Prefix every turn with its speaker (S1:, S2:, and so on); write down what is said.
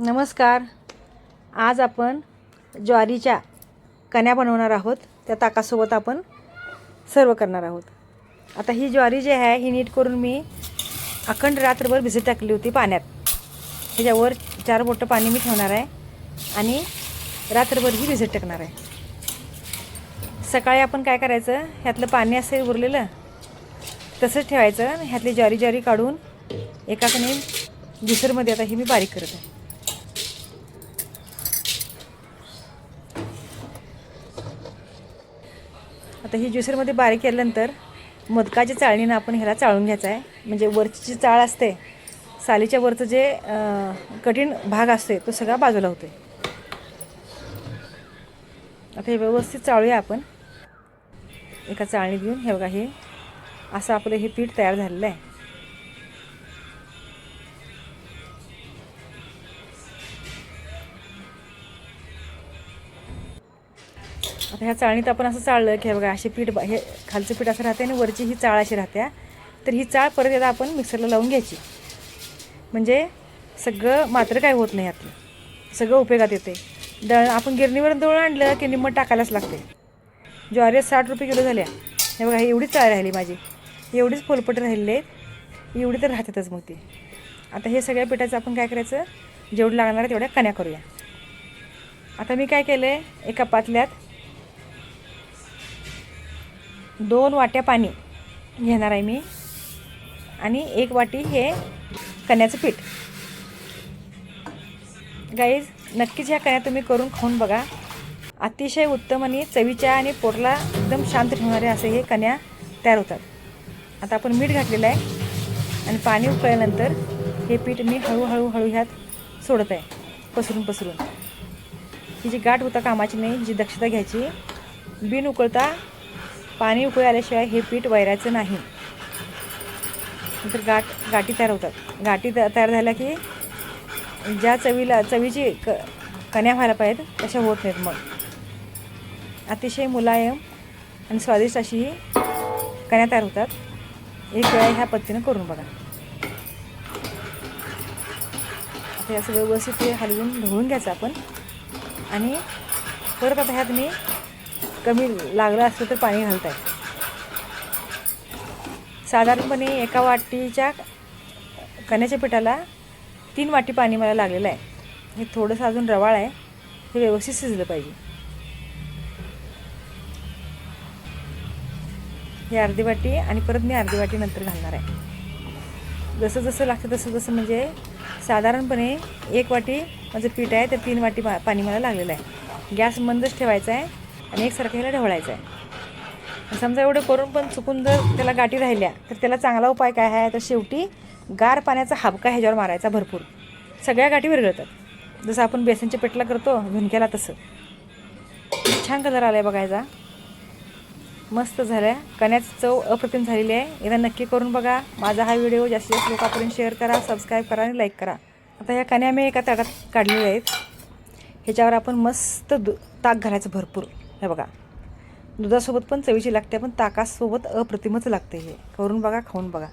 S1: नमस्कार. आज आपण ज्वारीच्या कण्या बनवणार आहोत. त्या ताकासोबत आपण सर्व करणार आहोत. आता ही ज्वारी जी आहे ही नीट करून मी अखंड रात्रभर भिजत टाकली होती पाण्यात. त्याच्यावर 4 बोटं पाणी मी ठेवणार आहे आणि रात्रभर ही भिजत टाकणार आहे. सकाळी आपण काय करायचं, ह्यातलं पाणी असेल उरलेलं तसंच ठेवायचं. ह्यातली ज्वारी काढून एका कणी ज्युसरमध्ये आता ही मी बारीक करत आहे. आता ही ज्युसरमध्ये बारीक केल्यानंतर मोदकाच्या चाळणीनं आपण ह्याला चाळून घ्यायचं आहे. म्हणजे वरची जी चाळ असते, सालीच्या वरचं जे कठीण भाग असते तो सगळा बाजूला होतो. आता हे व्यवस्थित चाळूया आपण एका चाळणीत घेऊन. हे बघा, हे असं आपलं हे पीठ तयार झालेलं आहे. आता ह्या चाळणीत आपण असं चाळलं की हे बघा, असे पीठ हे खालचं पीठ असं राहते आणि वरची ही चाळ अशी राहते. तर ही चाळ परत एकदा आपण मिक्सरला लावून घ्यायची. म्हणजे सगळं मात्र काय होत नाही, यातलं सगळं उपयोगात येते. आपण गिरणीवरून दळून आणलं की निम्मत टाकायलाच लागते. ज्वारी 60 रुपये किलो झाल्या. हे बघा, एवढीच चाळ राहिली माझी, एवढीच पोलपट राहिलेले आहेत, एवढी तर राहतातच. मग ते आता हे सगळ्या पिठाचं आपण काय करायचं, जेवढं लागणार आहे तेवढ्या कण्या करूया. आता मी काय केलं आहे, एका पातेल्यात 2 वाट्या पाणी घेणार आहे मी आणि 1 वाटी हे कण्याचं पीठ. गाईज, नक्कीच ह्या कण्या तुम्ही करून खाऊन बघा. अतिशय उत्तम आणि चवीच्या आणि पोटला एकदम शांत ठेवणारे असे हे कण्या तयार होतात. आता आपण मीठ घातलेलं आहे आणि पाणी उकळल्यानंतर हे पीठ मी हळूहळू ह्यात सोडत आहे, पसरून. ही जी गाठ होता कामाची नाही, जी दक्षता घ्यायची. बिन उकळता पाणी उकळी आल्याशिवाय हे पीठ वैरायचं नाही. नंतर गाठी तयार होतात. गाठी तयार झाल्या की ज्या चवीची कण्या व्हायला पाहिजेत तशा होत नाहीत. मग अतिशय मुलायम आणि स्वादिष्ट अशी ही कण्या तयार होतात. एक वेळा ह्या पद्धतीनं करून बघा. आता या सगळं व्यवस्थित हलवून ढवळून घ्यायचं आपण. आणि परत आता ह्यात मी कमी लागलं असलं तर पाणी घालत आहे. साधारणपणे एका वाटीच्या कण्याच्या पिठाला 3 वाटी पाणी मला लागलेलं आहे. हे थोडंसं अजून रवाळ आहे, हे व्यवस्थित शिजलं पाहिजे. हे अर्धी वाटी आणि परत मी अर्धी वाटी नंतर घालणार आहे. जसं लागतं तसं म्हणजे साधारणपणे 1 वाटी माझं पीठ आहे, तर 3 वाटी पाणी मला लागलेलं आहे. गॅस मंदच ठेवायचा आहे आणि एकसारखं ह्याला ढवळायचं आहे. समजा एवढं करून पण चुकून जर त्याला गाठी राहिल्या तर त्याला चांगला उपाय काय आहे, तर शेवटी गार पाण्याचा हाबका ह्याच्यावर मारायचा भरपूर. सगळ्या गाठी विरघळतात. जसं आपण बेसनच्या पिठला करतो झुणक्याला, तसं. छान कलर आला आहे बघायचा, मस्त झाल्या. कण्याची चव अप्रतिम झालेली आहे. एकदा नक्की करून बघा. माझा हा व्हिडिओ जास्तीत जास्त लोकांपर्यंत शेअर करा, सबस्क्राईब करा आणि लाईक करा. आता ह्या कण्या मी एका ताटात काढलेल्या आहेत. ह्याच्यावर आपण मस्त ताक घालायचं भरपूर. हे बघा, दुधासोबत पण चवीची लागते, पण ताकासोबत अप्रतिमच लागते. हे करून बघा, खाऊन बघा.